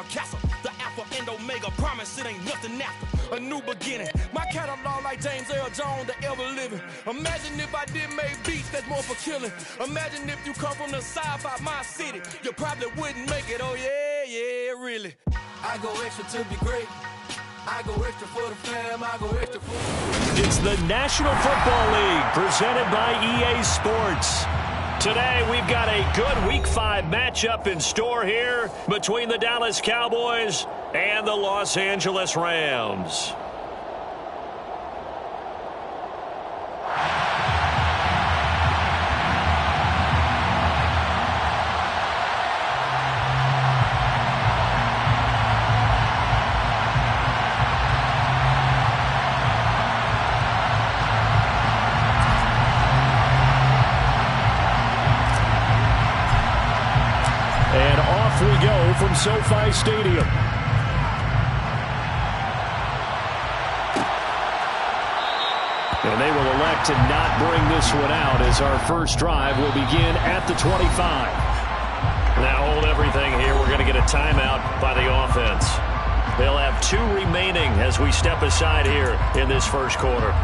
a castle. The alpha and omega promise it ain't nothing after. A new beginning. My catalog like James Earl Jones, the ever living. Imagine if I did make beats that's more for killing. Imagine if you come from the south out my city. You probably wouldn't make it, oh yeah, really. I go extra to be great. I go extra for the fam, I go extra for... It's the National Football League presented by EA Sports. Today we've got a good Week 5 matchup in store here between the Dallas Cowboys and the Los Angeles Rams. We go from SoFi Stadium. And they will elect to not bring this one out as our first drive will begin at the 25. Now hold everything here. We're going to get a timeout by the offense. They'll have 2 remaining as we step aside here in this first quarter.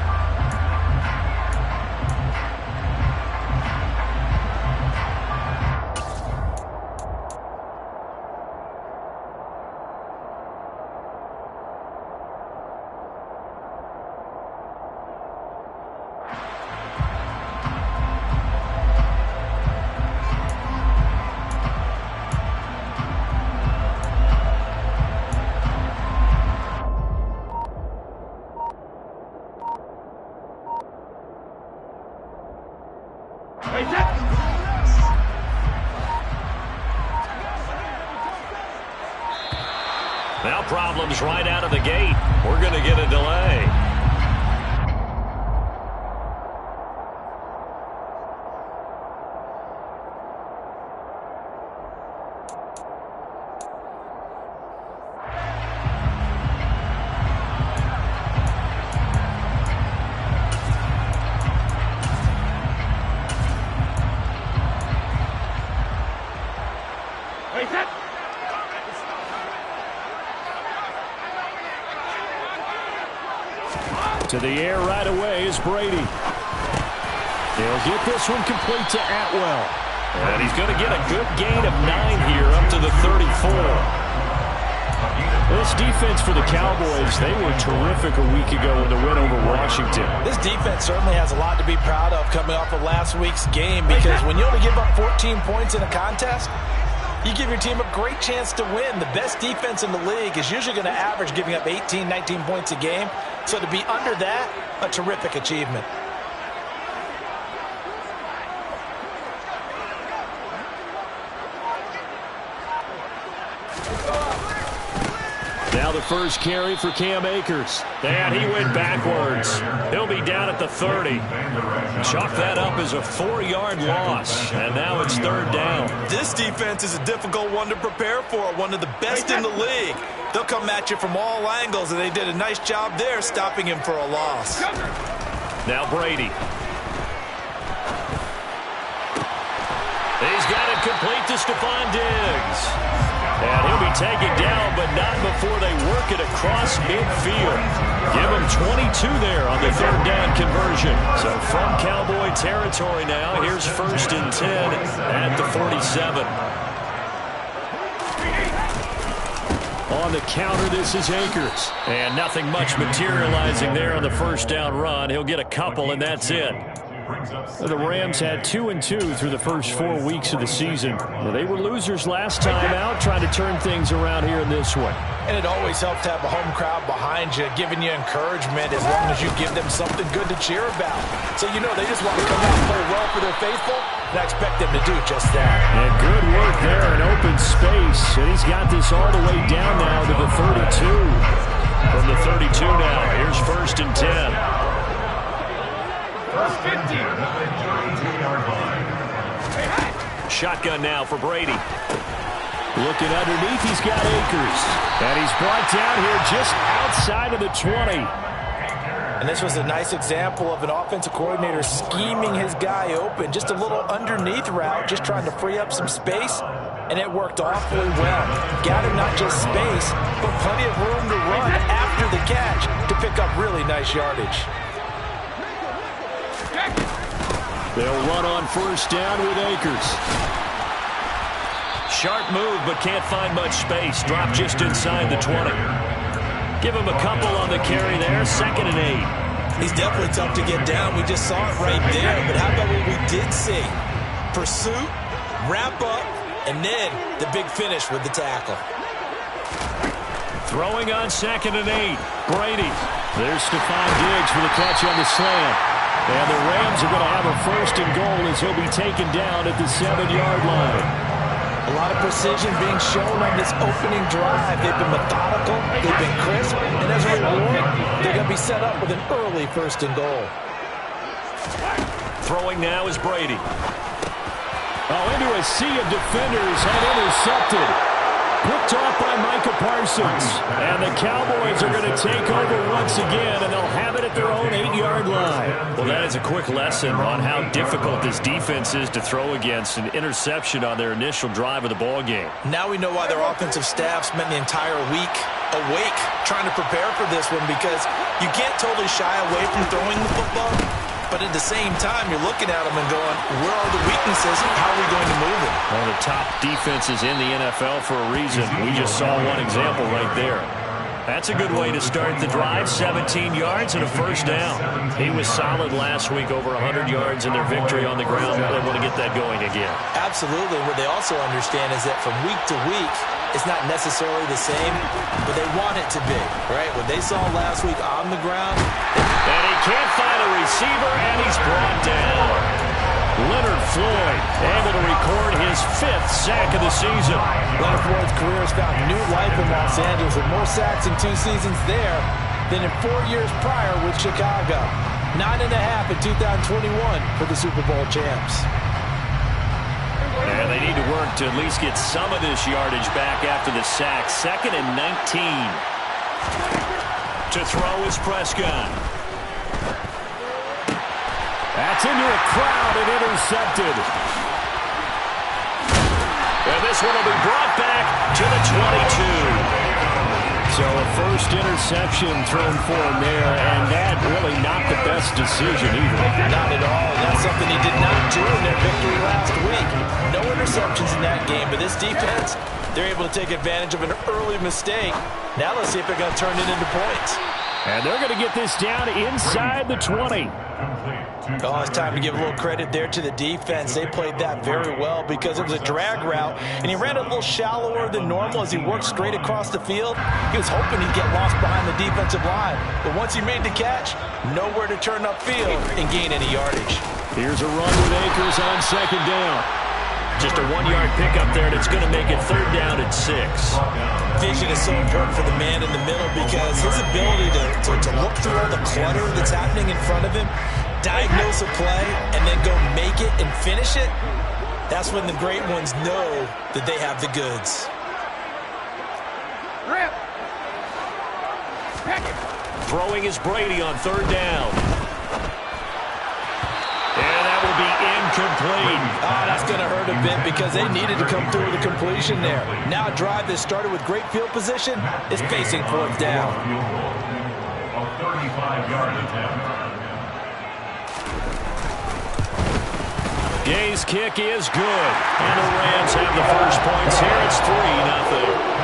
Now problems right out of the gate. We're going to get a delay. To the air right away is Brady. They'll get this one complete to Atwell. And he's going to get a good gain of 9 here up to the 34. This defense for the Cowboys, they were terrific a week ago in the win over Washington. This defense certainly has a lot to be proud of coming off of last week's game, because when you only give up 14 points in a contest, you give your team a great chance to win. The best defense in the league is usually going to average giving up 18, 19 points a game. So to be under that, a terrific achievement. Now the first carry for Cam Akers. And he went backwards. He'll be down at the 30. Chalk that up as a 4-yard loss. And now it's 3rd down. This defense is a difficult one to prepare for. One of the best in the league. They'll come at you from all angles, and they did a nice job there stopping him for a loss. Now Brady. He's got it complete to Stephon Diggs. And he'll be taken down, but not before they work it across midfield. Give him 22 there on the 3rd down conversion. So from Cowboy territory now, here's 1st and 10 at the 47. On the counter, this is Akers. And nothing much materializing there on the 1st down run. He'll get a couple, and that's it. The Rams had 2-2 through the first 4 weeks of the season. They were losers last time out, trying to turn things around here in this one. And it always helps to have a home crowd behind you, giving you encouragement as long as you give them something good to cheer about. So you know they just want to come out and play well for their faithful, and I expect them to do just that. And good work there in open space. And he's got this all the way down now to the 32. From the 32 now, here's 1st and 10. Shotgun now for Brady. Looking underneath, he's got Akers. And he's brought down here just outside of the 20. And this was a nice example of an offensive coordinator scheming his guy open. Just a little underneath route, just trying to free up some space. and it worked awfully well. Gathered not just space, but plenty of room to run after the catch to pick up really nice yardage. They'll run on first down with Akers. Sharp move, but can't find much space. Drop just inside the 20. Give him a couple on the carry there. 2nd and 8. He's definitely tough to get down. We just saw it right there. But how about what we did see? Pursuit, wrap up, and then the big finish with the tackle. Throwing on 2nd and 8. Brady. There's Stephon Diggs for the catch on the slant. And the Rams are going to have a 1st and goal as he'll be taken down at the 7-yard line. A lot of precision being shown on this opening drive. They've been methodical, they've been crisp, and as a reward, they're going to be set up with an early 1st and goal. Throwing now is Brady. Into a sea of defenders and intercepted. Picked off by Micah Parsons. And the Cowboys are going to take over once again, and they'll have it at their own 8-yard line. Well, that is a quick lesson on how difficult this defense is to throw against. An interception on their initial drive of the ball game. Now we know why their offensive staff spent the entire week awake trying to prepare for this one, because you can't totally shy away from throwing the football. But at the same time, you're looking at them and going, where are the weaknesses? How are we going to move them? One of the top defenses in the NFL for a reason. We just saw one example right there. That's a good way to start the drive. 17 yards and a 1st down. He was solid last week, over 100 yards in their victory on the ground. They want to get that going again. Absolutely. What they also understand is that from week to week, it's not necessarily the same, but they want it to be, right? What they saw last week on the ground. And he can't find a receiver, and he's brought down. Leonard Floyd able to record his 5th sack of the season. Leonard Floyd's career has found new life in Los Angeles with more sacks in 2 seasons there than in 4 years prior with Chicago. 9.5 in 2021 for the Super Bowl champs. And they need to work to at least get some of this yardage back after the sack. 2nd and 19. To throw is Prescott. That's into a crowd and intercepted. And this one will be brought back to the 22. So a 1st interception thrown for him there, and that really not the best decision either. Not at all. That's something he did not do in their victory last week. No interceptions in that game, but this defense, they're able to take advantage of an early mistake. Now let's see if they're going to turn it into points. And they're going to get this down inside the 20. Oh, it's time to give a little credit there to the defense. They played that very well because it was a drag route, and he ran a little shallower than normal as he worked straight across the field. He was hoping he'd get lost behind the defensive line, but once he made the catch, nowhere to turn upfield and gain any yardage. Here's a run with Akers on 2nd down. Just a 1-yard pickup there, and it's going to make it 3rd down and 6. Vision is so important for the man in the middle because his ability to look through all the clutter that's happening in front of him, diagnose a play, and then go make it and finish it, that's when the great ones know that they have the goods. Throwing is Brady on 3rd down. And that will be incomplete. Oh, that's going to hurt a bit because they needed to come through with a completion there. Now a drive that started with great field position is facing 4th down. A 35-yard attempt. Gay's kick is good. And the Rams have the first points here. It's 3-0.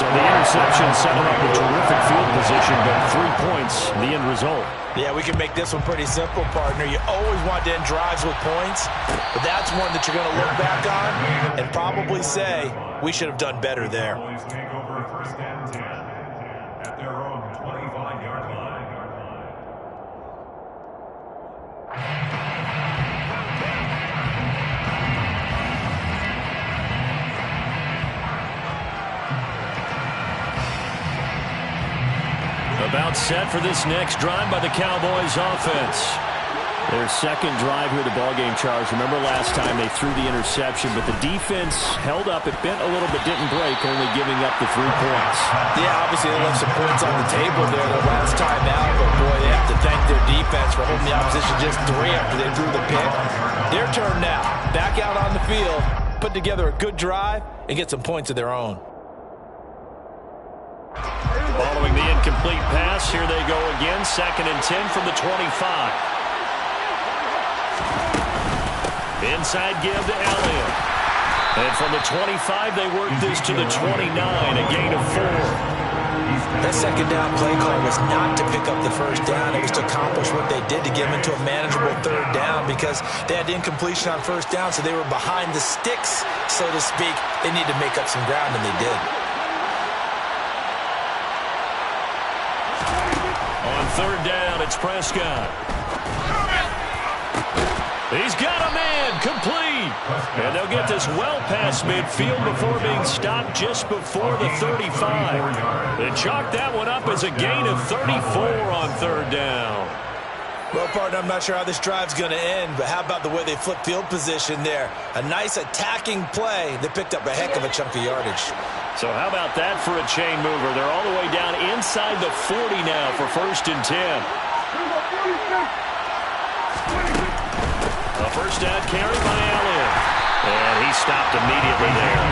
So the interception set up a terrific field position, but 3 points, the end result. Yeah, we can make this one pretty simple, partner. You always want to end drives with points, but that's one that you're going to look back on and probably say, we should have done better there. Take over 1st and 10 at their own 25-yard line. About set for this next drive by the Cowboys offense. Their 2nd drive here, the ballgame, Charles. Remember last time they threw the interception, but the defense held up. It bent a little but didn't break, only giving up the 3 points. Yeah, obviously they left some points on the table there the last time out, but boy, they have to thank their defense for holding the opposition just 3 after they threw the pick. Their turn now. Back out on the field. put together a good drive and get some points of their own. Following the incomplete pass, here they go again. 2nd and 10 from the 25. Inside give to Elliott. And from the 25, they work this to the 29, a gain of 4. That second down play call was not to pick up the first down. It was to accomplish what they did to get them into a manageable 3rd down because they had incompletion on 1st down, so they were behind the sticks, so to speak. They need to make up some ground, and they did. On 3rd down, it's Prescott. He's got a man, complete. And they'll get this well past midfield before being stopped just before the 35. They chalk that one up as a gain of 34 on 3rd down. Well, partner, I'm not sure how this drive's going to end, but how about the way they flip field position there? A nice attacking play. They picked up a heck of a chunk of yardage. So how about that for a chain mover? They're all the way down inside the 40 now for 1st and 10. A 1st down carry by Elliott. And he stopped immediately there.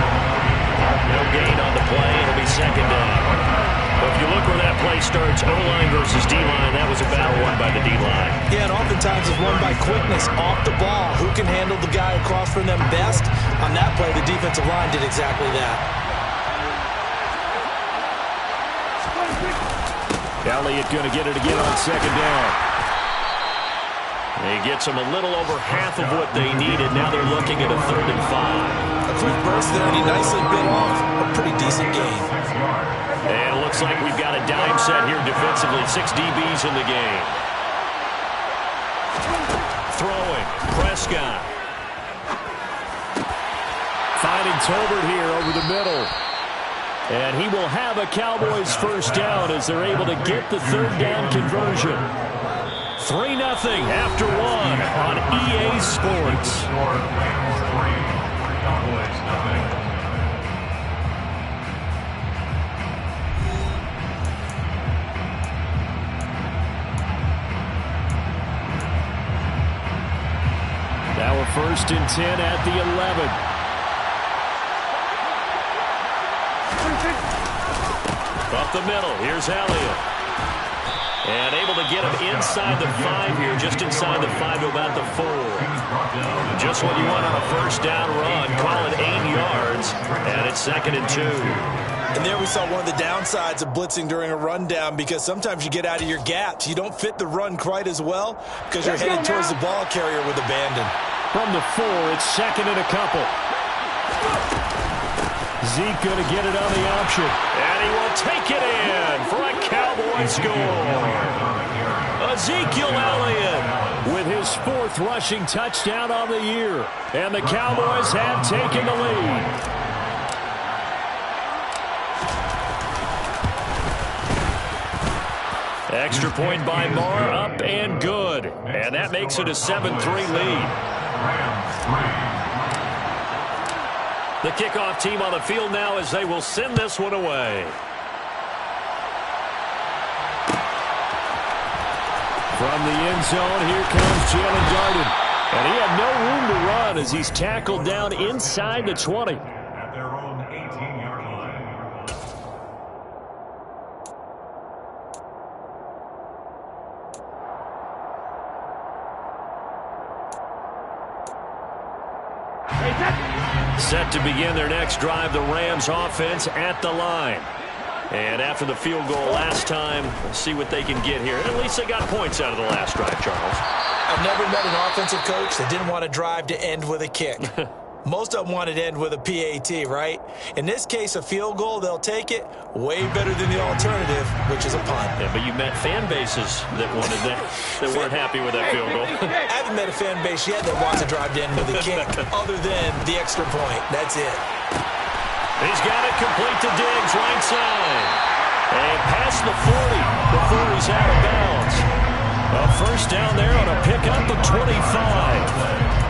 No gain on the play. It'll be 2nd down. But if you look where that play starts, O-line versus D-line, that was a battle won by the D-line. Yeah, and oftentimes it's won by quickness off the ball. Who can handle the guy across from them best? On that play, the defensive line did exactly that. Elliott going to get it again on 2nd down. He gets them a little over half of what they needed. Now they're looking at a 3rd and 5. A quick burst there, and he nicely bit off a pretty decent gain. And it looks like we've got a dime set here defensively. 6 DBs in the game. Throwing, Prescott. Finding Tolbert here over the middle. And he will have a Cowboys 1st down as they're able to get the 3rd down conversion. 3-0 after 1 on EA Sports. Now a 1st and 10 at the 11. Up the middle, here's Elliott. And able to get him inside the 5 here, just inside the 5 to about the 4. Just what you want on a 1st down run. Call it 8 yards, and it's 2nd and 2. And there we saw one of the downsides of blitzing during a rundown because sometimes you get out of your gaps. You don't fit the run quite as well because you're headed towards the ball carrier with abandon. From the 4, it's 2nd and a couple. Zeke going to get it on the option. And he will take it in for a Cowboy score. Ezekiel Elliott with his 4th rushing touchdown on the year. And the Cowboys have taken the lead. Extra point by Marr, up and good. And that makes it a 7-3 lead. The kickoff team on the field now as they will send this one away. From the end zone, here comes Jalen Darden. And he had no room to run as he's tackled down inside the 20. At their own 18-yard line. Set to begin their next drive, the Rams offense at the line. And after the field goal last time, let's see what they can get here. At least they got points out of the last drive, Charles. I've never met an offensive coach that didn't want to drive to end with a kick. Most of them wanted to end with a PAT, right? In this case, a field goal, they'll take it. Way better than the alternative, which is a punt. Yeah, but you met fan bases that wanted that, that weren't happy with that field goal. I haven't met a fan base yet that wants to drive to end with a kick, other than the extra point. That's it. He's got it complete to Diggs, right side. And past the 40 before he's out of bounds. A 1st down there on a pickup of 25.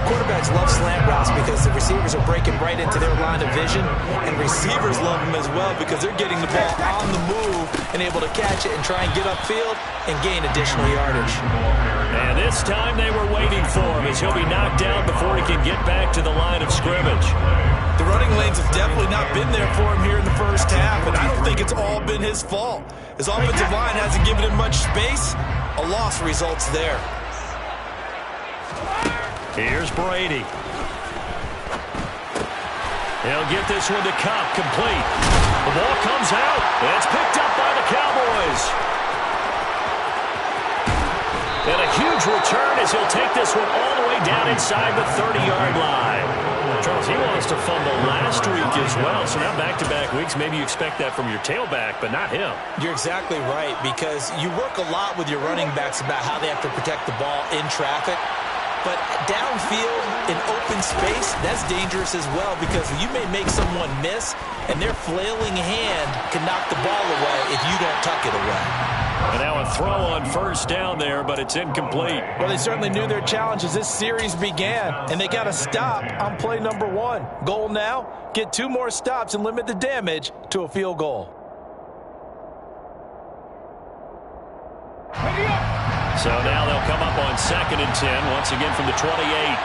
quarterbacks love slant routes because the receivers are breaking right into their line of vision, and receivers love them as well because they're getting the ball on the move and able to catch it and try and get upfield and gain additional yardage. And this time they were waiting for him as he'll be knocked down before he can get back to the line of scrimmage. The running lanes have definitely not been there for him here in the first half, and I don't think it's all been his fault. His offensive line hasn't given him much space. A loss results there. Here's Brady. He'll get this one to Cup, complete. The ball comes out. It's picked up by the Cowboys. And a huge return as he'll take this one all the way down inside the 30-yard line. Charles, he wants to fumble last week as well, so now back-to-back weeks, maybe you expect that from your tailback, but not him. You're exactly right, because you work a lot with your running backs about how they have to protect the ball in traffic. But downfield, in open space, that's dangerous as well because you may make someone miss, and their flailing hand can knock the ball away if you don't tuck it away. And now a throw on first down there, but it's incomplete. Well, they certainly knew their challenge as this series began, and they got to stop on play number 1. Goal now, get 2 more stops and limit the damage to a field goal. So now they'll come up on 2nd and 10, once again from the 28.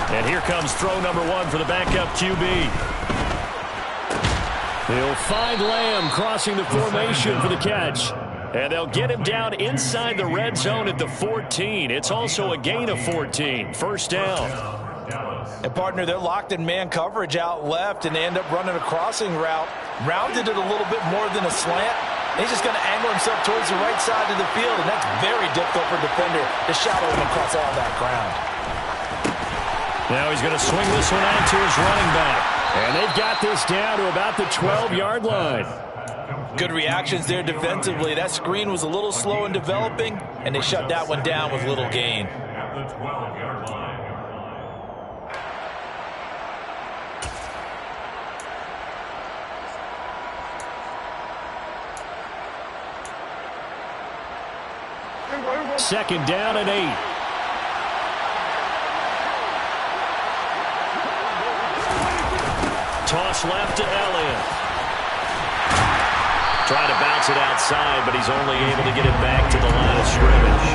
And here comes throw number 1 for the backup QB. He'll find Lamb crossing the formation for the catch. And they'll get him down inside the red zone at the 14. It's also a gain of 14. First down. And, partner, they're locked in man coverage out left, and they end up running a crossing route. Rounded it a little bit more than a slant. He's just going to angle himself towards the right side of the field, and that's very difficult for a defender to shadow him across all that ground. Now he's going to swing this one out to his running back. And they've got this down to about the 12-yard line. Good reactions there defensively. That screen was a little slow in developing, and they shut that one down with little gain. At the 12-yard line. Second down and 8. Toss left to Elliott. Trying to bounce it outside, but he's only able to get it back to the line of scrimmage.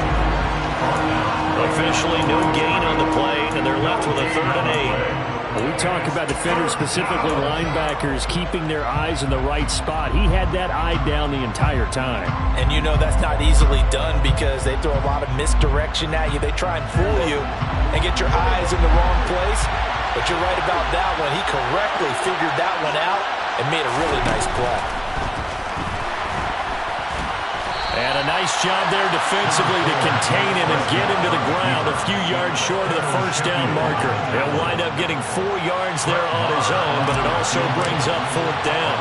Officially no gain on the play, and they're left with a 3rd and 8. When we talk about defenders, specifically linebackers, keeping their eyes in the right spot. He had that eye down the entire time. And you know that's not easily done because they throw a lot of misdirection at you. They try and fool you and get your eyes in the wrong place. But you're right about that one. He correctly figured that one out and made a really nice play. And a nice job there defensively to contain him and get him to the ground a few yards short of the first down marker. He'll wind up getting 4 yards there on his own, but it also brings up 4th down.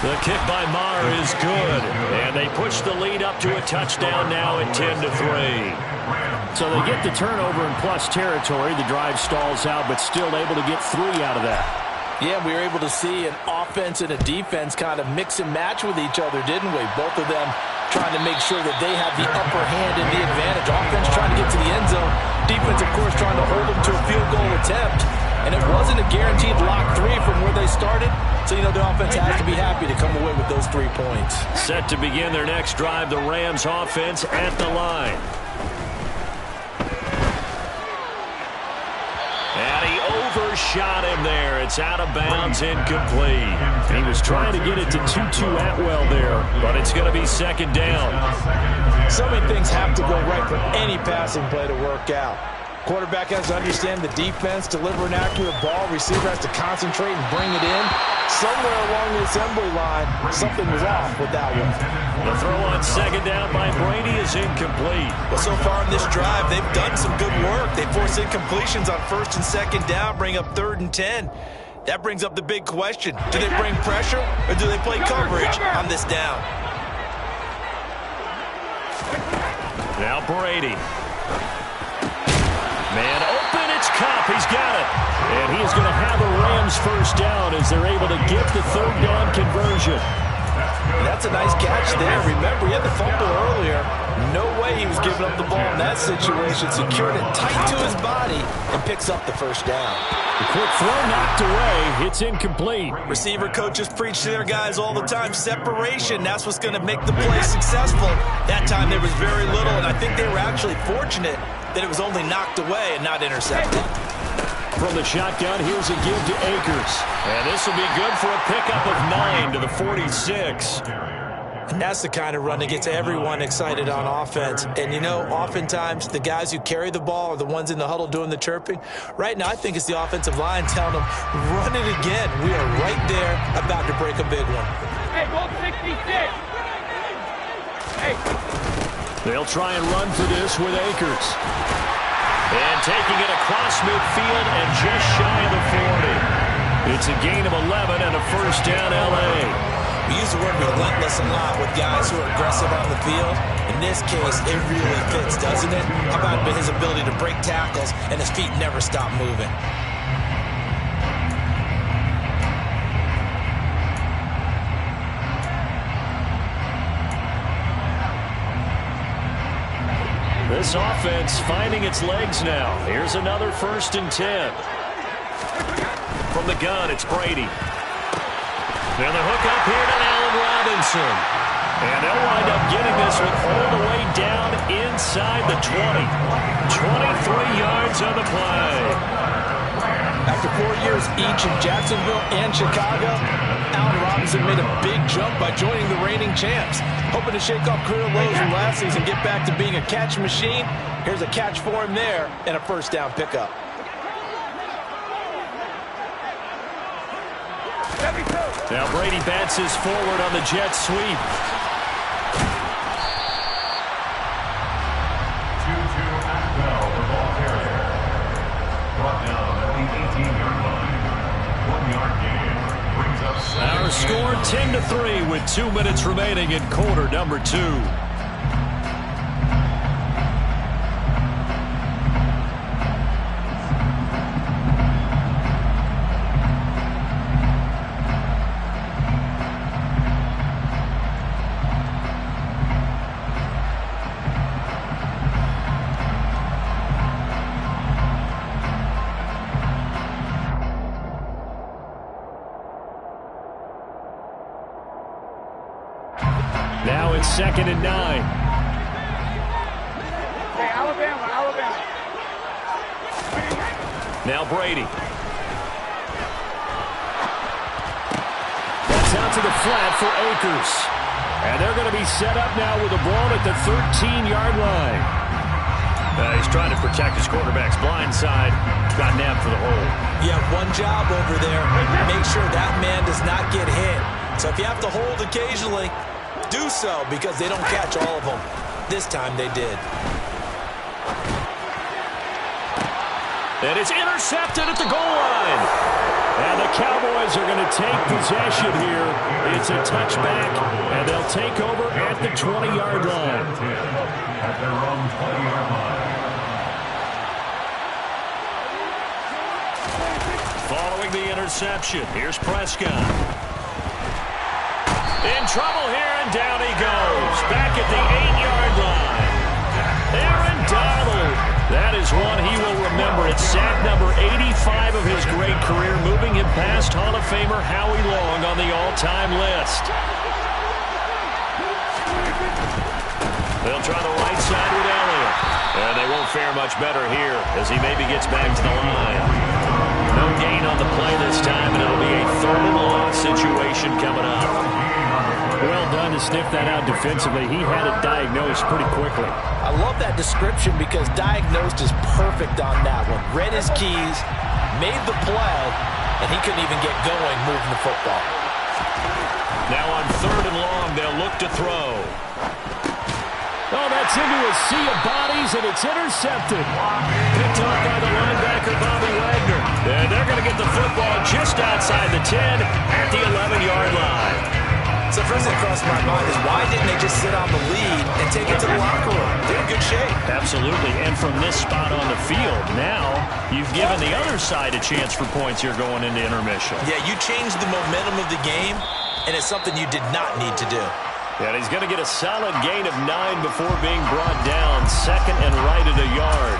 The kick by Maher is good, and they push the lead up to a touchdown now at 10-3. So they get the turnover in plus territory. The drive stalls out, but still able to get 3 out of that. Yeah, we were able to see an offense and a defense kind of mix and match with each other, didn't we? Both of them trying to make sure that they have the upper hand and the advantage. Offense trying to get to the end zone. Defense, of course, trying to hold them to a field goal attempt. And it wasn't a guaranteed lock 3 from where they started. So, you know, the offense has to be happy to come away with those 3 points. Set to begin their next drive, the Rams offense at the line. And he overshot him there. It's out of bounds, incomplete. He was trying to get it to Tutu Atwell there, but it's going to be 2nd down. So many things have to go right for any passing play to work out. Quarterback has to understand the defense, deliver an accurate ball. Receiver has to concentrate and bring it in. Somewhere along the assembly line, something was off with that one. The throw on 2nd down by Brady is incomplete. Well, so far in this drive, they've done some good work. They force incompletions on 1st and 2nd down, bring up 3rd and 10. That brings up the big question. Do they bring pressure or do they play coverage on this down? Now Brady. Man open It's Cup. He's got it. And he is going to have a Rams first down as they're able to get the third down conversion. That's a nice catch there. Remember, he had the fumble earlier. No way he was giving up the ball in that situation. Secured it tight to his body and picks up the first down. The quick throw knocked away. It's incomplete. Receiver coaches preach to their guys all the time. Separation, that's what's going to make the play successful. That time there was very little, and I think they were actually fortunate that it was only knocked away and not intercepted. From the shotgun, here's a give to Akers. And this will be good for a pickup of 9 to the 46. And that's the kind of run that gets everyone excited on offense. And, you know, oftentimes the guys who carry the ball are the ones in the huddle doing the chirping. Right now, I think it's the offensive line telling them, run it again. We are right there about to break a big one. Hey, go 66. Hey. They'll try and run for this with Akers. And taking it across midfield and just shy of the 40. It's a gain of 11 and a first down, L.A. We use the word relentless a lot with guys who are aggressive on the field. In this case, it really fits, doesn't it? How about his ability to break tackles and his feet never stop moving? This offense finding its legs now. Here's another 1st and 10. From the gun, it's Brady. Now the hook up here to Allen Robinson. And they'll wind up getting this one all the way down inside the 20. 23 yards on the play. After 4 years each in Jacksonville and Chicago, Allen Robinson made a big jump by joining the reigning champs. Hoping to shake off career lows from last season and get back to being a catch machine. Here's a catch for him there and a first down pickup. Now Brady bats his forward on the jet sweep. 2-2 Atwell, the ball carrier. Brought down at the 18-yard line. 1-yard gain. Brings up second. Our score 10-3 with 2 minutes remaining in quarter number 2. Now it's 2nd and 9. Hey, Alabama. Now Brady. That's out to the flat for Akers. And they're going to be set up now with the ball at the 13-yard line. He's trying to protect his quarterback's blind side. Got nabbed for the hole. You have one job over there. Make sure that man does not get hit. So if you have to hold occasionally, do so, because they don't catch all of them. This time they did. And it's intercepted at the goal line. And the Cowboys are going to take possession here. It's a touchback, and they'll take over at the 20-yard line. At their own 20-yard line. Following the interception, here's Prescott. In trouble here, and down he goes. Back at the 8-yard line. Aaron Donald. That is one he will remember. It's sack number 85 of his great career, moving him past Hall of Famer Howie Long on the all-time list. They'll try the right side with Elliott. And they won't fare much better here as he maybe gets back to the line. No gain on the play this time, and it'll be a 3rd and long situation coming up. Well done to sniff that out defensively. He had it diagnosed pretty quickly. I love that description because diagnosed is perfect on that one. Read his keys, made the play, and he couldn't even get going moving the football. Now on 3rd and long, they'll look to throw. Oh, that's into a sea of bodies, and it's intercepted. Picked off by the linebacker, Bobby Wagner. And they're going to get the football just outside the 10 at the 11-yard line. It's a first thing that crossed my mind is why didn't they just sit on the lead and take it to the locker room? They're in good shape. Absolutely, and from this spot on the field, now you've given the other side a chance for points here going into intermission. Yeah, you changed the momentum of the game, and it's something you did not need to do. And he's going to get a solid gain of 9 before being brought down. Second and right at a yard.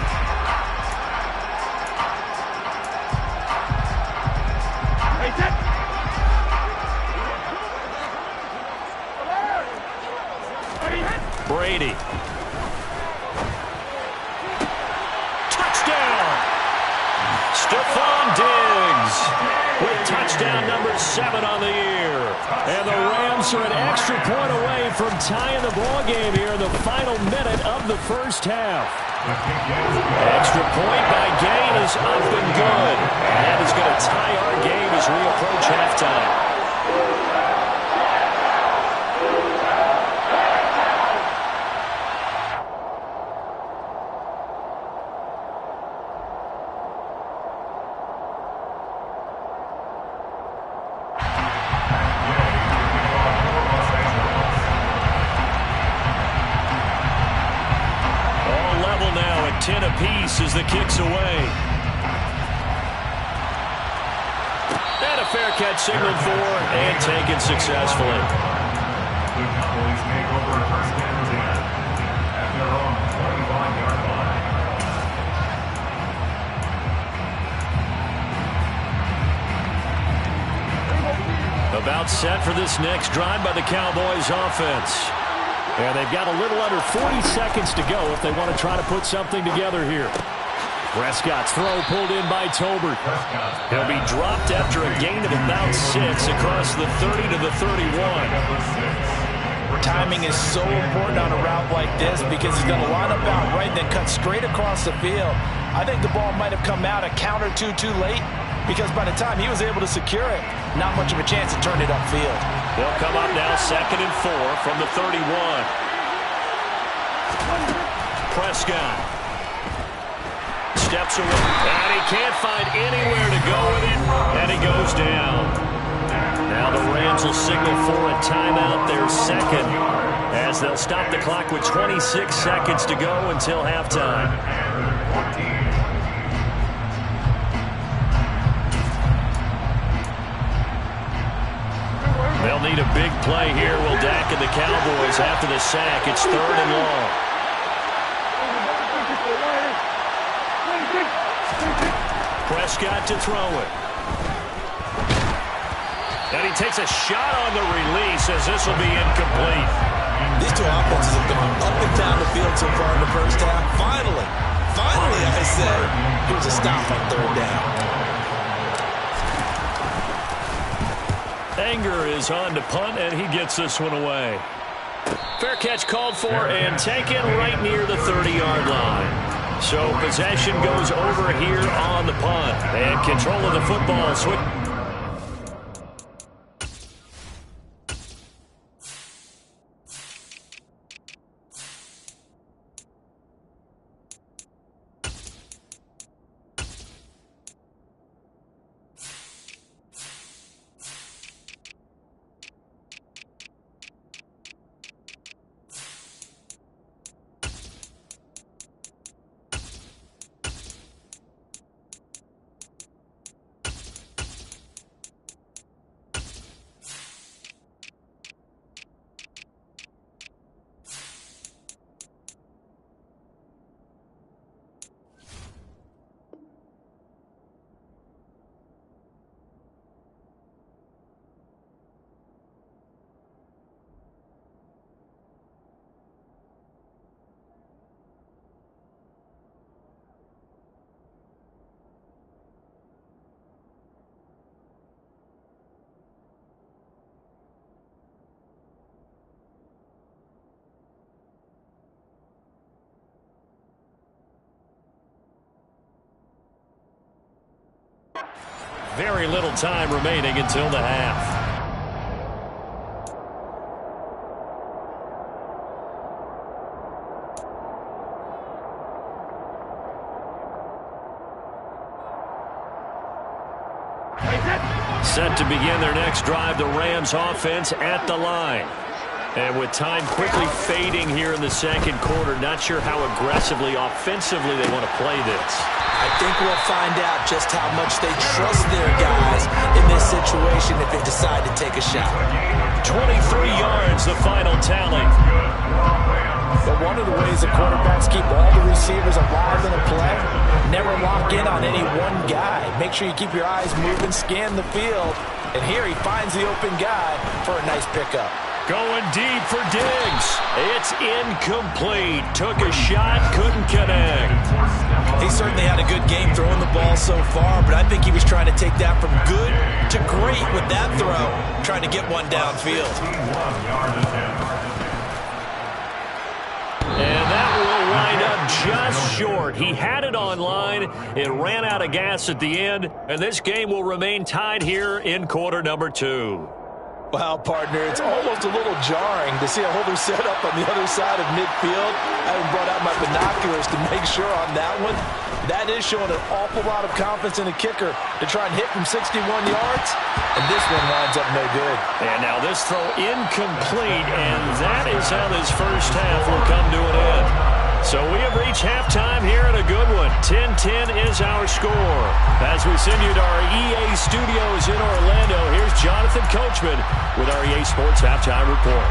Brady. Touchdown! Stephon Diggs with touchdown number 7 on the year. And the Rams are an extra point away from tying the ball game here in the final minute of the first half. Extra point by Gain is up and good. And that is going to tie our game as we approach halftime. As the kick's away. And a fair catch signaled for and taken successfully. The Cowboys make over a first down 10 at their own 25-yard line. About set for this next drive by the Cowboys offense. And they've got a little under 40 seconds to go if they want to try to put something together here. Prescott's throw pulled in by Tolbert. He'll be dropped after a gain of about 6 across the 30 to the 31. Timing is so important on a route like this because he's going to line up out right and then cut straight across the field. I think the ball might have come out a count or two too late because by the time he was able to secure it, not much of a chance to turn it upfield. They'll come up now 2nd and 4 from the 31. Prescott steps away, and he can't find anywhere to go with it, and he goes down. Now the Rams will signal for a timeout, their second, as they'll stop the clock with 26 seconds to go until halftime. They'll need a big play here. Will Dak and the Cowboys after the sack. It's 3rd and long. Prescott to throw it. And he takes a shot on the release as this will be incomplete. These two offenses have gone up and down the field so far in the first half. Finally, I say, here's a stop on 3rd down. Anger is on to punt, and he gets this one away. Fair catch called for and taken right near the 30-yard line. So possession goes over here on the punt. And control of the football. Switch. Very little time remaining until the half. Set to begin their next drive, the Rams offense at the line. And with time quickly fading here in the second quarter, not sure how aggressively, offensively they want to play this. I think we'll find out just how much they trust their guys in this situation if they decide to take a shot. 23 yards, the final tally. But one of the ways the quarterbacks keep all the receivers alive in a play, never lock in on any one guy. Make sure you keep your eyes moving, scan the field. And here he finds the open guy for a nice pickup. Going deep for Diggs. It's incomplete. Took a shot, couldn't connect. He certainly had a good game throwing the ball so far, but I think he was trying to take that from good to great with that throw, trying to get one downfield. And that will wind up just short. He had it on line. It ran out of gas at the end, and this game will remain tied here in quarter number 2. Wow, partner, it's almost a little jarring to see a holder set up on the other side of midfield. I haven't brought out my binoculars to make sure on that one. That is showing an awful lot of confidence in the kicker to try and hit from 61 yards, and this one winds up no good. And now this throw incomplete, and that is how this first half will come to an end. So we have reached halftime here in a good one. 10-10 is our score. As we send you to our EA studios in Orlando, here's Jonathan Coachman with our EA Sports Halftime Report.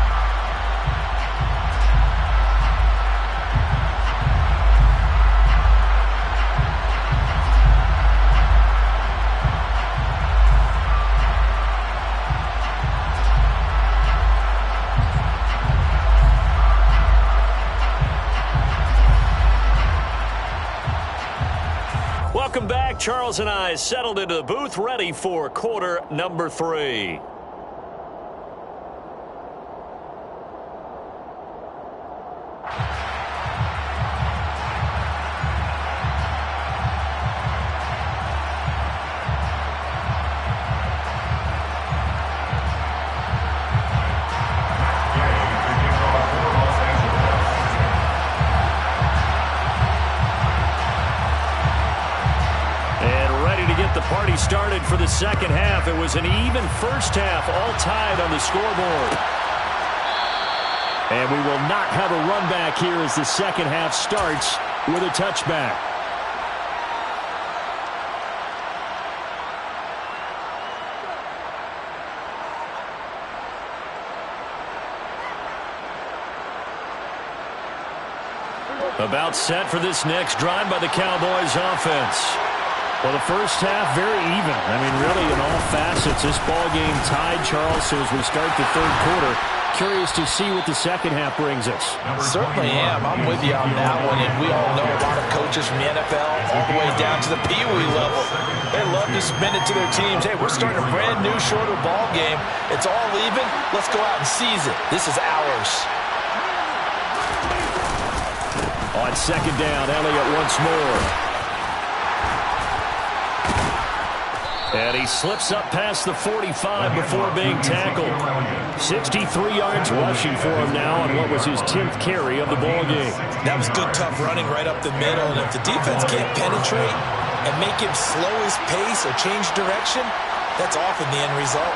Welcome back. Charles and I settled into the booth, ready for quarter number 3. Party started for the second half. It was an even first half, all tied on the scoreboard. And we will not have a run back here as the second half starts with a touchback. About set for this next drive by the Cowboys offense. Well, the first half, very even. I mean, really, in all facets, this ball game tied, Charles. So as we start the third quarter, curious to see what the second half brings us. Certainly am. I'm with you on that one. And we all know a lot of coaches from the NFL all the way down to the Pee Wee level. They love to spin it to their teams. Hey, we're starting a brand new, shorter ball game. It's all even. Let's go out and seize it. This is ours. On second down, Elliott once more. And he slips up past the 45 before being tackled. 63 yards rushing for him now on what was his 10th carry of the ball game. That was good, tough running right up the middle. And if the defense can't penetrate and make him slow his pace or change direction, that's often the end result.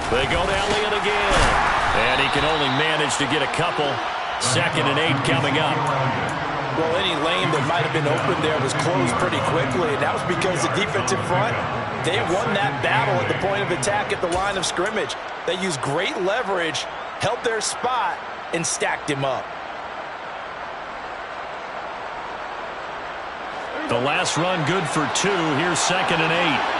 They go to Elliott again. And he can only manage to get a couple. 2nd and 8 coming up. Well, any lane that might have been open there was closed pretty quickly. And that was because the defensive front, they won that battle at the point of attack at the line of scrimmage. They used great leverage, held their spot, and stacked him up. The last run good for 2. Here's 2nd and 8.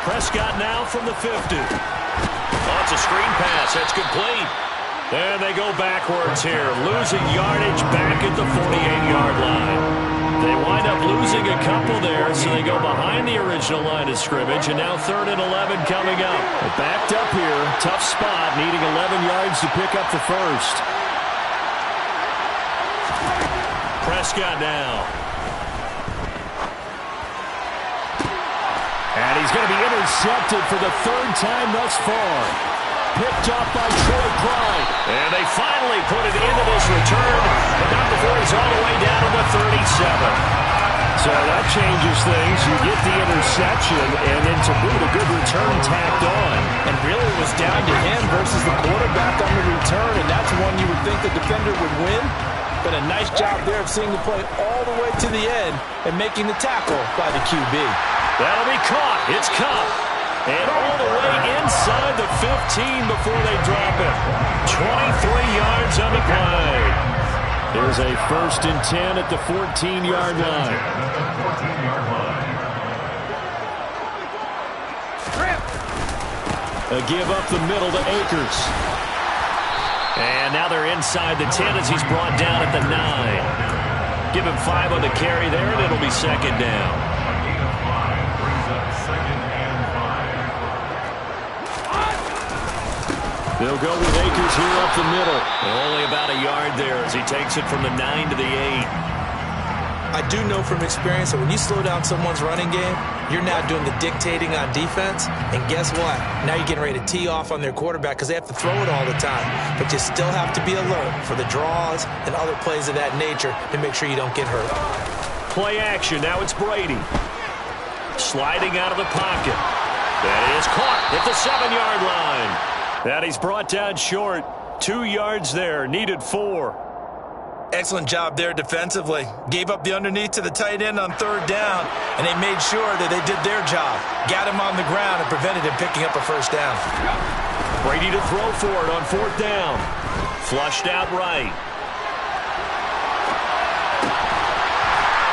Prescott now from the 50. Oh, it's a screen pass. That's complete. And they go backwards here. Losing yardage back at the 48-yard line. They wind up losing a couple there, so they go behind the original line of scrimmage, and now 3rd and 11 coming up. They're backed up here. Tough spot, needing 11 yards to pick up the first. Prescott now. And he's going to be intercepted for the third time thus far. Picked up by Troy Pride. And they finally put it into this return, but not before he's all the way down to the 37. So that changes things. You get the interception, and then to boot, a good return tacked on. And really it was down to him versus the quarterback on the return, and that's one you would think the defender would win. But a nice job there of seeing the play all the way to the end and making the tackle by the QB. That'll be caught. It's Cup. And all the way inside the 15 before they drop it. 23 yards on the play. There's a 1st and 10 at the 14-yard line. A give up the middle to Akers. And now they're inside the 10 as he's brought down at the 9. Give him 5 on the carry there, and it'll be 2nd down. They'll go with Akers here up the middle. Only about a yard there as he takes it from the 9 to the 8. I do know from experience that when you slow down someone's running game, you're now doing the dictating on defense. And guess what? Now you're getting ready to tee off on their quarterback because they have to throw it all the time. But you still have to be alert for the draws and other plays of that nature to make sure you don't get hurt. Play action. Now it's Brady. Sliding out of the pocket. That is caught at the 7-yard line. And he's brought down short. 2 yards there. Needed 4. Excellent job there defensively. Gave up the underneath to the tight end on 3rd down, and they made sure that they did their job. Got him on the ground and prevented him picking up a 1st down. Brady to throw for it on 4th down. Flushed out right.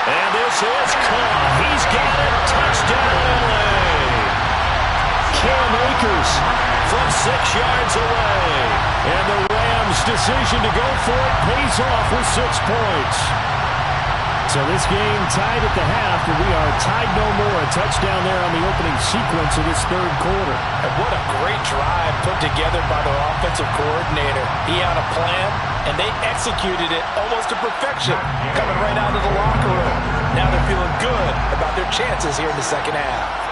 And this is caught. He's got it. Touchdown, LA. Cam Akers from 6 yards away. And the Rams' decision to go for it pays off with 6 points. So this game tied at the half, and we are tied no more. A touchdown there on the opening sequence of this 3rd quarter. And what a great drive put together by their offensive coordinator. He had a plan, and they executed it almost to perfection, coming right out of the locker room. Now they're feeling good about their chances here in the 2nd half.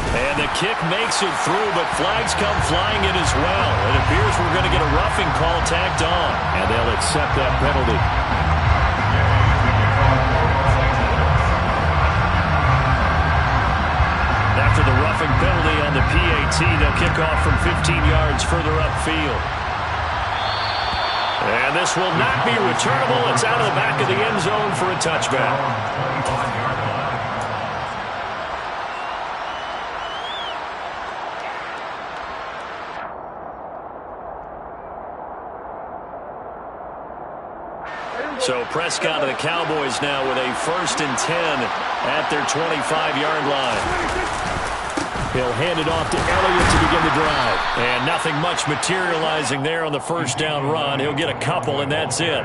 And the kick makes it through, but flags come flying in as well. It appears we're going to get a roughing call tacked on, and they'll accept that penalty. After the roughing penalty on the PAT, they'll kick off from 15 yards further upfield. And this will not be returnable. It's out of the back of the end zone for a touchback. So Prescott of the Cowboys now with a 1st and 10 at their 25-yard line. He'll hand it off to Elliott to begin the drive. And nothing much materializing there on the 1st down run. He'll get a couple, and that's it.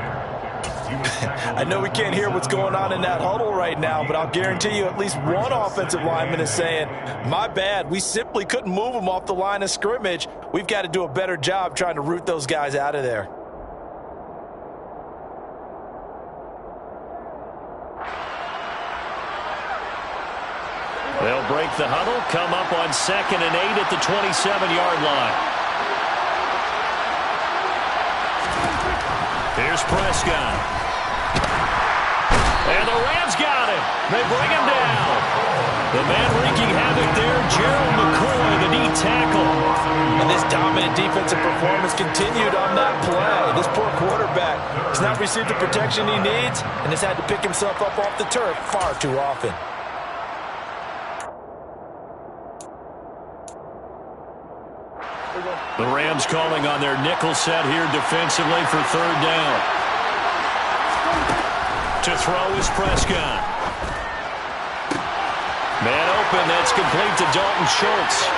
I know we can't hear what's going on in that huddle right now, but I'll guarantee you at least one offensive lineman is saying, my bad, we simply couldn't move them off the line of scrimmage. We've got to do a better job trying to root those guys out of there. They'll break the huddle, come up on 2nd and 8 at the 27-yard line. Here's Prescott. And the Rams got him. They bring him down. The man wreaking havoc there, Gerald McCoy, the knee tackle. And this dominant defensive performance continued on that play. This poor quarterback has not received the protection he needs and has had to pick himself up off the turf far too often. The Rams calling on their nickel set here defensively for 3rd down. To throw is Prescott. Man open, that's complete to Dalton Schultz.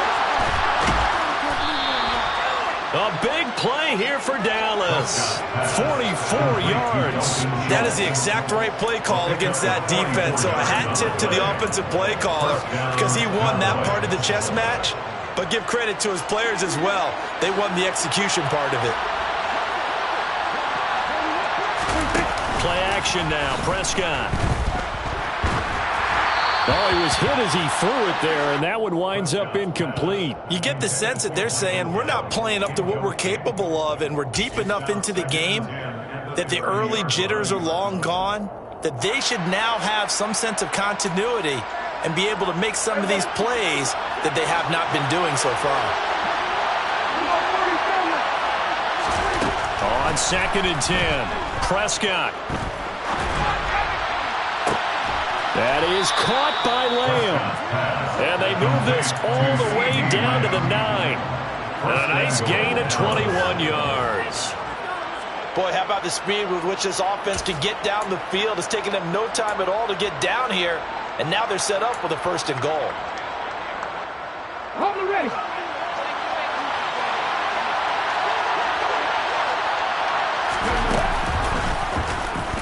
A big play here for Dallas. 44 yards. That is the exact right play call against that defense. So a hat tip to the offensive play caller because he won that part of the chess match. But give credit to his players as well. They won the execution part of it. Play action now, Prescott. Oh, he was hit as he threw it there, and that one winds up incomplete. You get the sense that they're saying we're not playing up to what we're capable of, and we're deep enough into the game that the early jitters are long gone, that they should now have some sense of continuity and be able to make some of these plays that they have not been doing so far. On 2nd and 10, Prescott. That is caught by Lamb. And they move this all the way down to the 9. And a nice gain of 21 yards. Boy, how about the speed with which this offense can get down the field? It's taken them no time at all to get down here. And now they're set up with a 1st and goal. Hold it ready.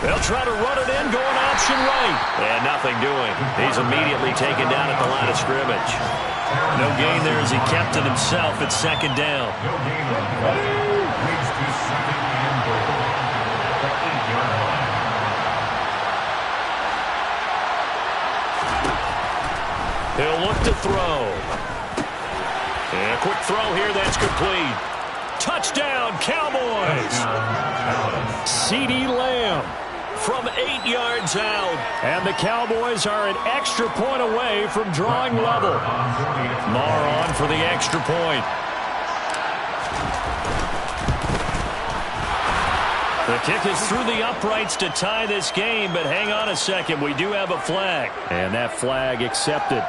They'll try to run it in, going option right. And nothing doing. He's immediately taken down at the line of scrimmage. No gain there as he kept it himself at 2nd down. No gain on play. Leads to 2nd and goal. The 8-yard line. He'll look to throw. And a quick throw here, that's complete. Touchdown, Cowboys! CeeDee Lamb from 8 yards out. And the Cowboys are an extra point away from drawing level. Marr on for the extra point. The kick is through the uprights to tie this game, but hang on a second. We do have a flag. And that flag accepted.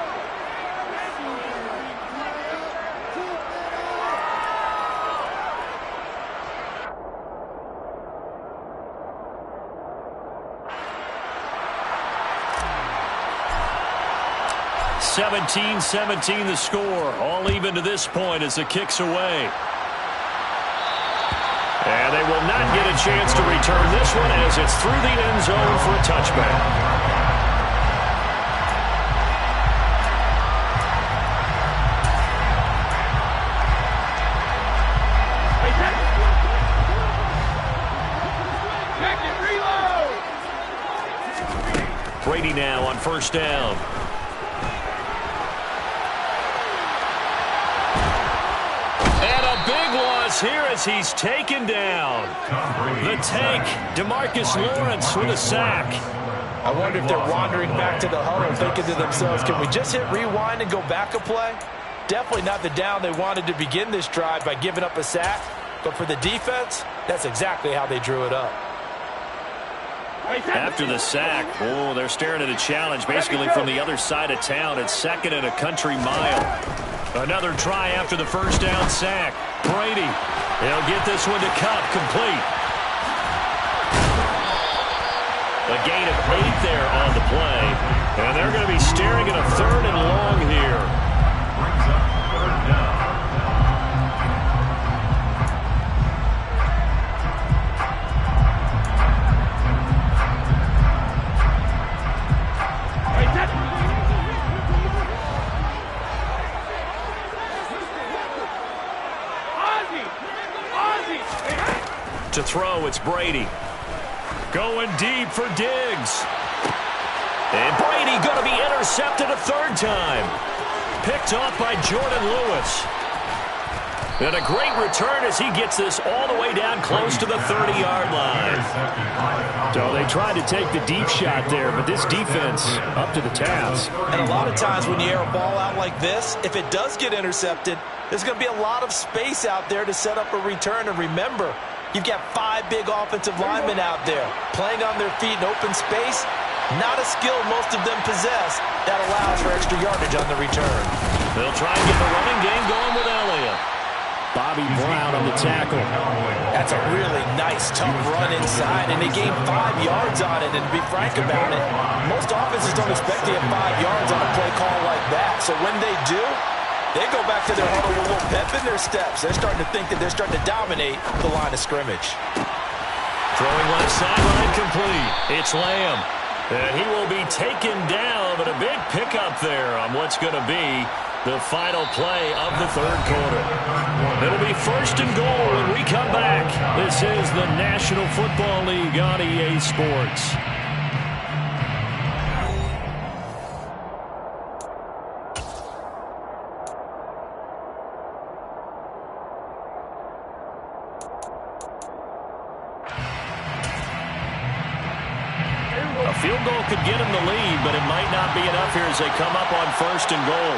(17-17) the score. All even to this point as the kick's away. And they will not get a chance to return this one as it's through the end zone for a touchback. Brady now on 1st down. Here as he's taken down. The tank, DeMarcus Lawrence with a sack. I wonder if they're wandering back to the huddle thinking to themselves, can we just hit rewind and go back a play? Definitely not the down they wanted to begin this drive by giving up a sack. But for the defense, that's exactly how they drew it up. After the sack, oh, they're staring at a challenge basically from the other side of town. It's 2nd and a country mile. Another try after the 1st down sack. Brady, he'll get this one to Cup, complete. A gain of 8 there on the play. And they're going to be staring at a 3rd and long here. Brings up 3rd down. To throw, it's Brady. Going deep for Diggs. And Brady going to be intercepted a 3rd time. Picked off by Jordan Lewis. And a great return as he gets this all the way down close to the 30-yard line. So they tried to take the deep shot there, but this defense up to the task. And a lot of times when you air a ball out like this, if it does get intercepted, there's going to be a lot of space out there to set up a return. And remember, you've got 5 big offensive linemen out there playing on their feet in open space. Not a skill most of them possess that allows for extra yardage on the return. They'll try and get the running game going with Elliott. Bobby Brown on the tackle. That's a really nice, tough run inside, and they gained 5 yards on it. And to be frank about it, most offenses don't expect to get 5 yards on a play call like that. So when they do, they go back to their huddle with a little pep in their steps. They're starting to think that they're starting to dominate the line of scrimmage. Throwing left sideline complete. It's Lamb. And he will be taken down, but a big pickup there on what's going to be the final play of the 3rd quarter. It'll be 1st and goal when we come back. This is the National Football League on EA Sports. field goal could get him the lead, but it might not be enough here as they come up on 1st and goal.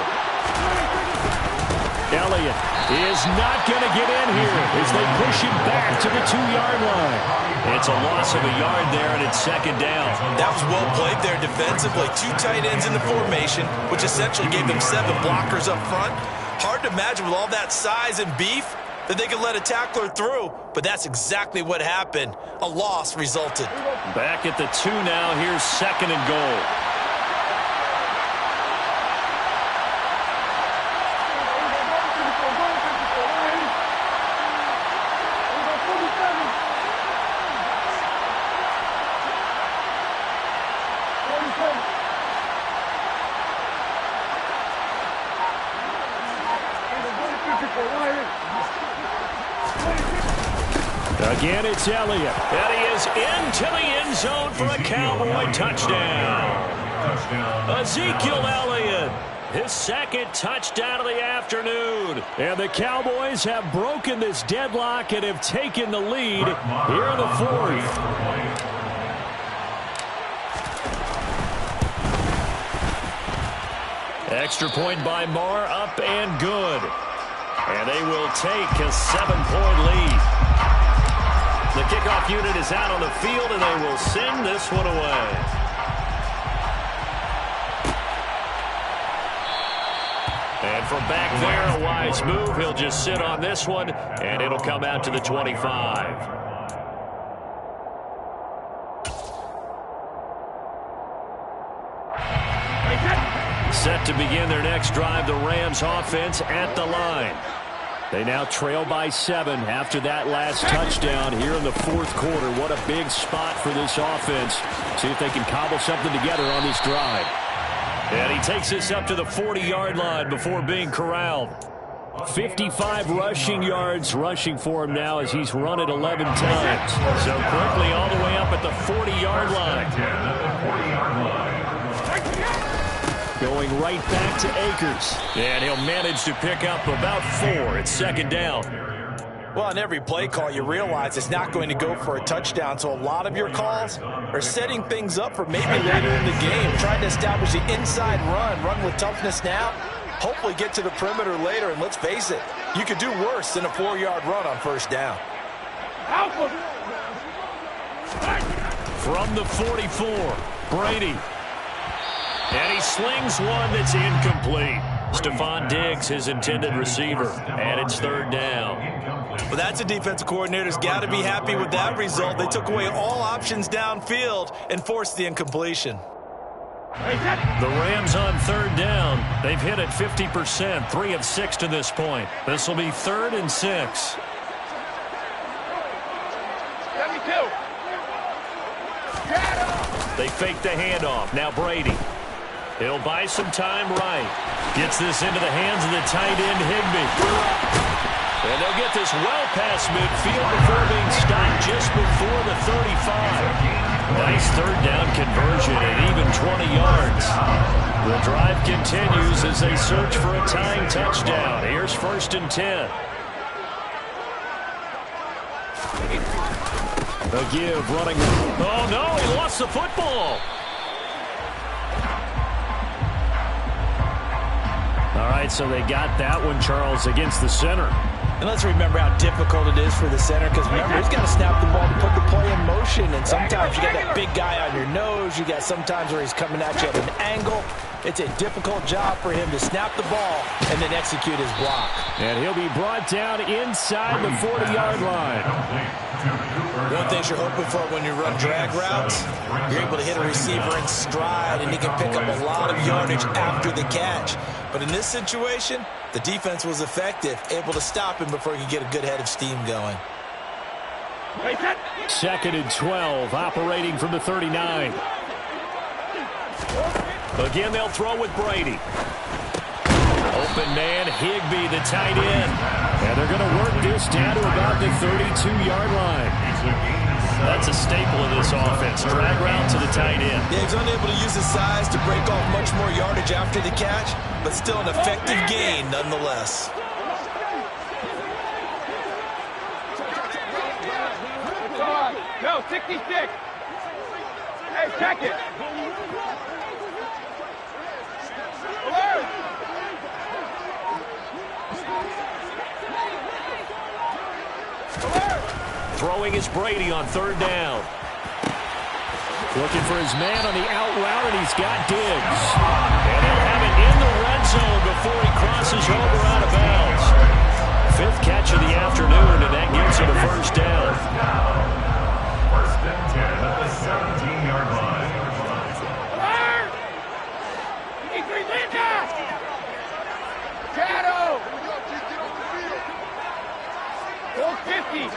Elliott is not going to get in here as they push him back to the 2-yard line. It's a loss of a yard there, and it's 2nd down. That was well played there defensively. 2 tight ends in the formation, which essentially gave them 7 blockers up front. Hard to imagine with all that size and beef that they could let a tackler through, but that's exactly what happened. A loss resulted. Back at the 2 now. Here's 2nd and goal. Again, it's Elliott. And he is into the end zone for a Cowboy touchdown. Ezekiel Elliott, his 2nd touchdown of the afternoon. And the Cowboys have broken this deadlock and have taken the lead here in the 4th. Extra point by Marr, up and good. And they will take a 7-point lead. The kickoff unit is out on the field, and they will send this one away. And from back there, a wise move. He'll just sit on this one, and it'll come out to the 25. Set to begin their next drive, the Rams offense at the line. They now trail by 7 after that last touchdown here in the 4th quarter. What a big spot for this offense. See if they can cobble something together on this drive. And he takes this up to the 40-yard line before being corralled. 55 rushing yards rushing for him now as he's run it 11 times. So quickly all the way up at the 40-yard line. Going right back to Akers. And he'll manage to pick up about 4. It's 2nd down. Well, on every play call, you realize it's not going to go for a touchdown. So a lot of your calls are setting things up for maybe later in the game. Trying to establish the inside run with toughness now. Hopefully get to the perimeter later. And let's face it, you could do worse than a 4-yard run on 1st down. From the 44, Brady. And he slings one that's incomplete. Stephon Diggs, his intended receiver. And it's 3rd down. Well, that's a defensive coordinator's got to be happy with that result. They took away all options downfield and forced the incompletion. The Rams on 3rd down. They've hit it 50%, 3 of 6 to this point. This will be 3rd and 6. 72. They fake the handoff. Now Brady. He'll buy some time right. Gets this into the hands of the tight end, Higbee. And they'll get this well past midfield before being stopped just before the 35. Nice 3rd down conversion at even 20 yards. The drive continues as they search for a tying touchdown. Here's 1st and 10. A give running. Oh, no, he lost the football. All right, so they got that one, Charles, against the center. And let's remember how difficult it is for the center, because remember, he's got to snap the ball to put the play in motion, and sometimes you got that big guy on your nose. You got sometimes where he's coming at you at an angle. It's a difficult job for him to snap the ball and then execute his block. And he'll be brought down inside the 40-yard line. One thing you're hoping for when you run drag routes, you're able to hit a receiver in stride, and he can pick up a lot of yardage after the catch. But in this situation, the defense was effective, able to stop him before he could get a good head of steam going. 2nd and 12, operating from the 39. Again, they'll throw with Brady. Open man, Higbee, the tight end. And they're going to work this down to about the 32-yard line. That's a staple of this offense. Drag route to the tight end. Yeah, he's unable to use his size to break off much more yardage after the catch, but still an effective gain nonetheless. No, 66. Hey, Hey, check it. Alert. Throwing is Brady on third down. Looking for his man on the out route, and he's got Diggs. And he'll have it in the red zone before he crosses over out of bounds. Fifth catch of the afternoon, and that gives him a first down. First and 10 at the 17-yard line. Alert. You need 3 Linda. Shadow. 450.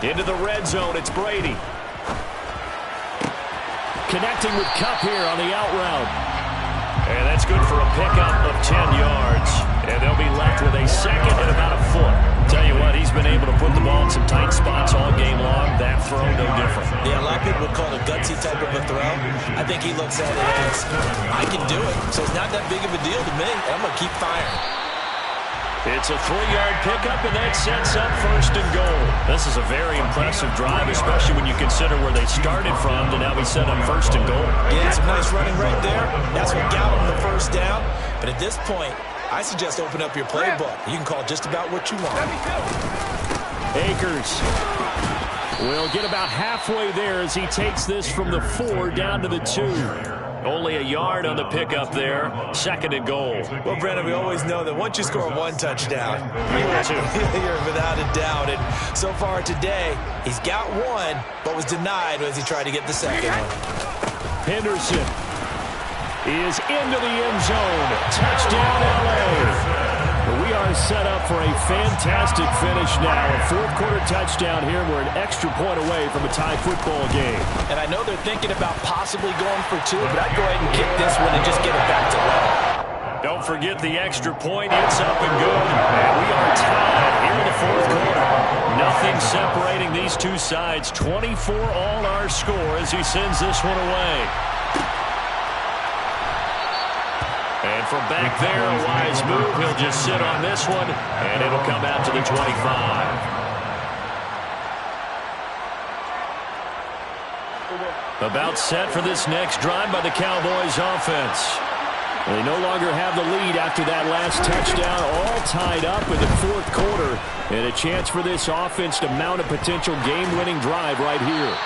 Into the red zone, it's Brady. Connecting with Kupp here on the out route. And that's good for a pickup of 10 yards. And they'll be left with a second and about a foot. Tell you what, he's been able to put the ball in some tight spots all game long. That throw, no different. Yeah, a lot of people would call it a gutsy type of a throw. I think he looks at it as, I can do it, so it's not that big of a deal to me. I'm going to keep firing. It's a 3-yard pickup, and that sets up first and goal. This is a very impressive drive, especially when you consider where they started from to now be set up first and goal. Yeah, some nice running right there. That's what got him the first down. But at this point, I suggest open up your playbook. You can call just about what you want. Akers will get about halfway there as he takes this from the 4 down to the 2. Only a yard on the pickup there. Second and goal. Well, Brandon, we always know that once you score 1 touchdown, you're without a doubt. And so far today, he's got 1, but was denied as he tried to get the second one. Henderson is into the end zone. Touchdown, L.A. We are set up for a fantastic finish now. A fourth-quarter touchdown here. We're an extra point away from a tie football game. And I know they're thinking about possibly going for 2, but I'd go ahead and kick this one and just get it back to level. Don't forget the extra point. It's up and good. And we are tied here in the fourth quarter. Nothing separating these two sides. 24 all our score as he sends this one away. And from back there, a wise move. He'll just sit on this one, and it'll come out to the 25. About set for this next drive by the Cowboys offense. They no longer have the lead after that last touchdown, all tied up in the fourth quarter, and a chance for this offense to mount a potential game-winning drive right here.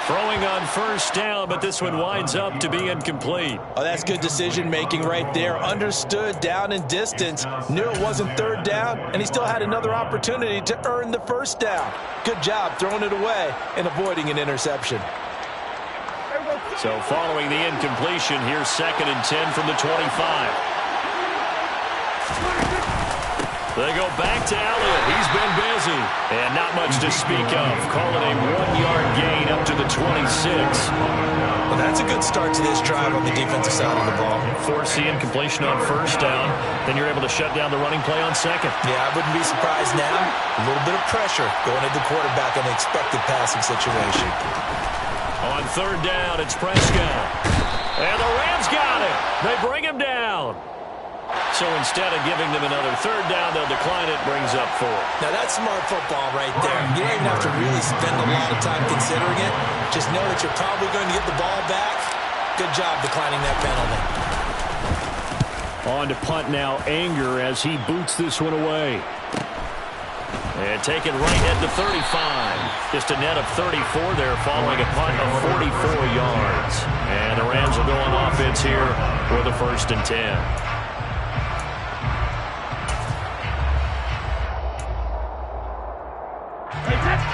Throwing on first down, but this one winds up to be incomplete. Oh, that's good decision-making right there. Understood down and distance. Knew it wasn't third down, and he still had another opportunity to earn the first down. Good job throwing it away and avoiding an interception. So following the incompletion, here's second and 10 from the 25. They go back to Elliott. He's been busy. And not much to speak of. Call it a 1-yard gain up to the 26. Well, that's a good start to this drive on the defensive side of the ball. Force the incompletion on first down. Then you're able to shut down the running play on second. Yeah, I wouldn't be surprised now. A little bit of pressure going at the quarterback in an expected passing situation. On third down, it's Prescott. And the Rams got it. They bring him down. So instead of giving them another third down, they'll decline it, brings up 4. Now that's smart football right there. You don't even have to really spend a lot of time considering it. Just know that you're probably going to get the ball back. Good job declining that penalty. On to punt now, Anger as he boots this one away. And taken right at the 35. Just a net of 34 there following a punt of 44 yards. And the Rams will go on offense here for the first and 10.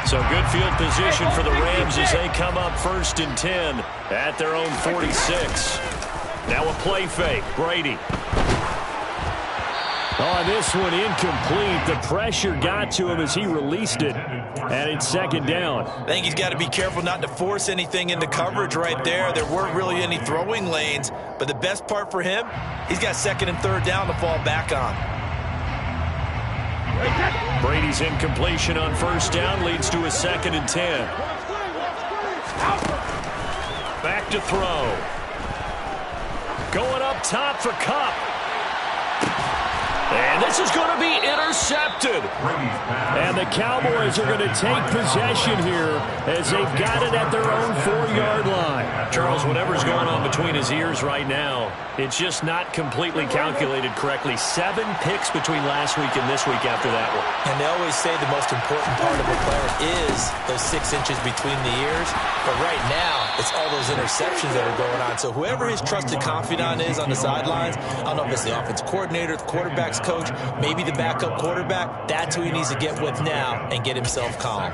So good field position for the Rams as they come up first and 10 at their own 46. Now a play fake. Brady. On this one, incomplete. The pressure got to him as he released it. And it's second down. I think he's got to be careful not to force anything into coverage right there. There weren't really any throwing lanes. But the best part for him, he's got second and third down to fall back on. Brady's incompletion on first down leads to a second and 10. Back to throw. Going up top for Kupp. And this is going to be intercepted. And the Cowboys are going to take possession here as they've got it at their own 4-yard line. Charles, whatever's going on between his ears right now, it's just not completely calculated correctly. 7 picks between last week and this week after that one. And they always say the most important part of a player is those 6 inches between the ears. But right now, it's all those interceptions that are going on. So whoever his trusted confidant is on the sidelines, I don't know if it's the offensive coordinator, the quarterback's coach, maybe the backup quarterback, that's who he needs to get with now and get himself calm.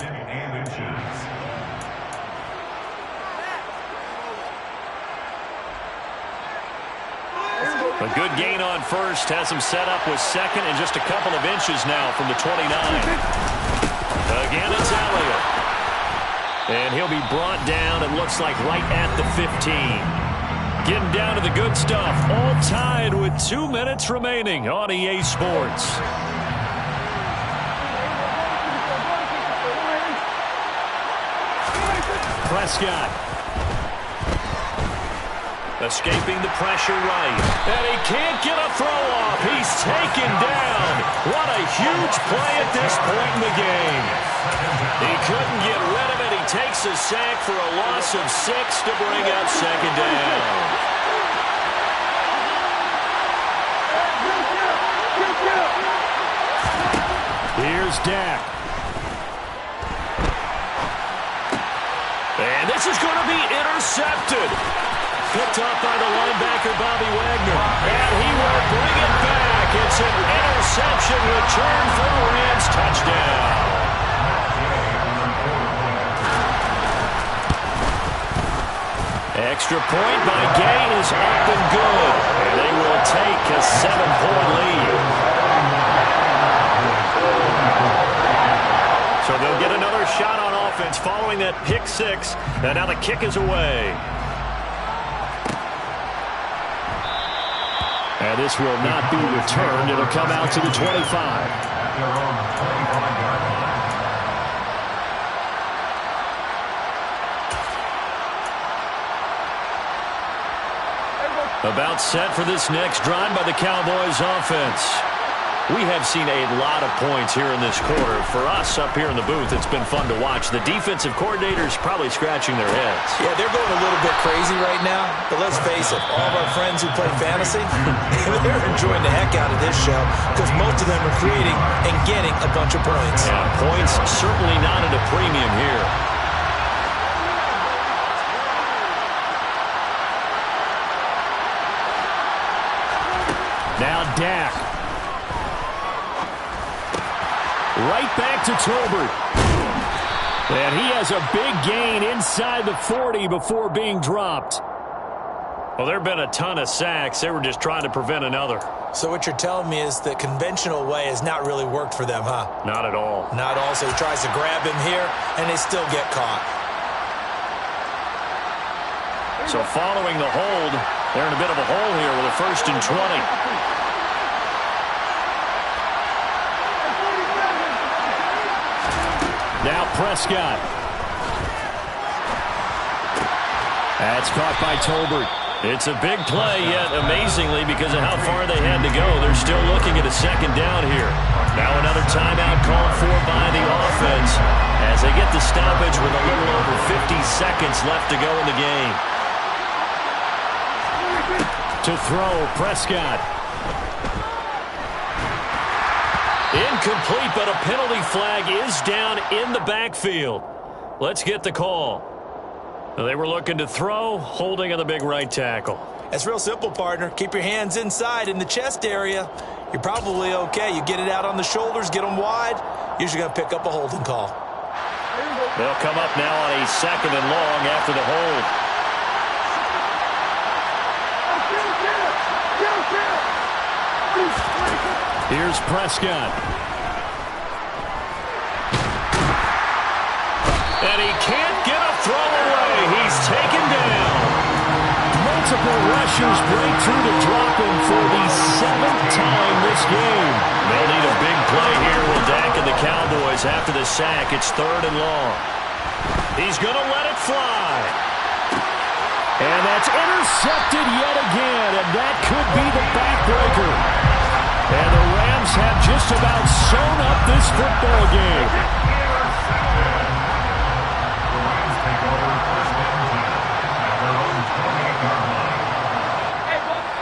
A good gain on first has him set up with second and just a couple of inches now from the 29. Again, it's Elliott. And he'll be brought down, it looks like, right at the 15. Getting down to the good stuff. All tied with 2 minutes remaining on EA Sports. Prescott. Escaping the pressure right. And he can't get a throw off. He's taken down. What a huge play at this point in the game. He couldn't get rid of it. He takes a sack for a loss of 6 to bring up second down. Here's Dak. And this is going to be intercepted. Picked up by the linebacker, Bobby Wagner. And he will bring it back. It's an interception return for the Rams touchdown. Extra point by Gay is up and good. And they will take a 7-point lead. So they'll get another shot on offense following that pick 6. And now the kick is away. And this will not be returned. It'll come out to the 25. About set for this next drive by the Cowboys offense. We have seen a lot of points here in this quarter. For us up here in the booth, it's been fun to watch. The defensive coordinators probably scratching their heads. Yeah, they're going a little bit crazy right now. But let's face it, all of our friends who play fantasy, they're enjoying the heck out of this show because most of them are creating and getting a bunch of points. Yeah, points certainly not at a premium here. Now Dak. Right back to Tolbert. And he has a big gain inside the 40 before being dropped. Well, there have been a ton of sacks. They were just trying to prevent another. So what you're telling me is the conventional way has not really worked for them, huh? Not at all. Not all. So he tries to grab him here, and they still get caught. So following the hold, they're in a bit of a hole here with a 1st and 20. Now Prescott. That's caught by Tolbert. It's a big play, yet amazingly, because of how far they had to go, they're still looking at a 2nd down here. Now another timeout called for by the offense as they get the stoppage with a little over 50 seconds left to go in the game. To throw, Prescott. Incomplete, but a penalty flag is down in the backfield. Let's get the call. They were looking to throw, holding on the big right tackle. It's real simple, partner. Keep your hands inside in the chest area. You're probably okay. You get it out on the shoulders, get them wide. Usually going to pick up a holding call. They'll come up now on a 2nd and long after the hold. Here's Prescott. And he can't get a throw away. He's taken down. Multiple rushers break through to drop him for the 7th time this game. They'll need a big play here with Dak and the Cowboys after the sack. It's 3rd and long. He's going to let it fly. And that's intercepted yet again, and that could be the backbreaker. And the Rams football game.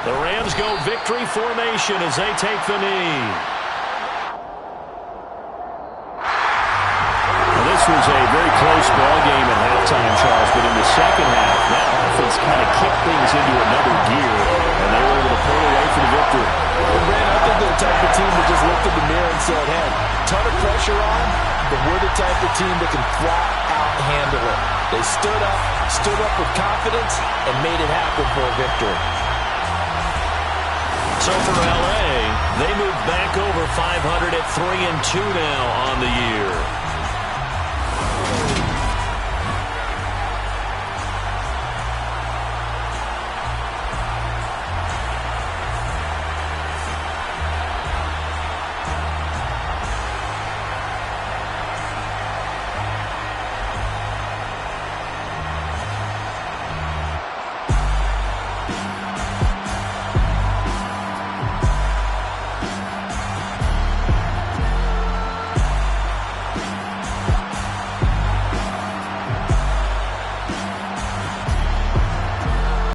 The Rams go victory formation as they take the knee. This was a very close ball game at halftime, Charles, but in the second half, that offense kind of kicked things into another gear, and they were able to pull away for the victory. Well, Brand, I think they're the type of team that just looked in the mirror and said, hey, ton of pressure on, but we're the type of team that can flat out handle it. They stood up with confidence, and made it happen for a victory. So for L.A., they move back over 500 at 3-2 now on the year.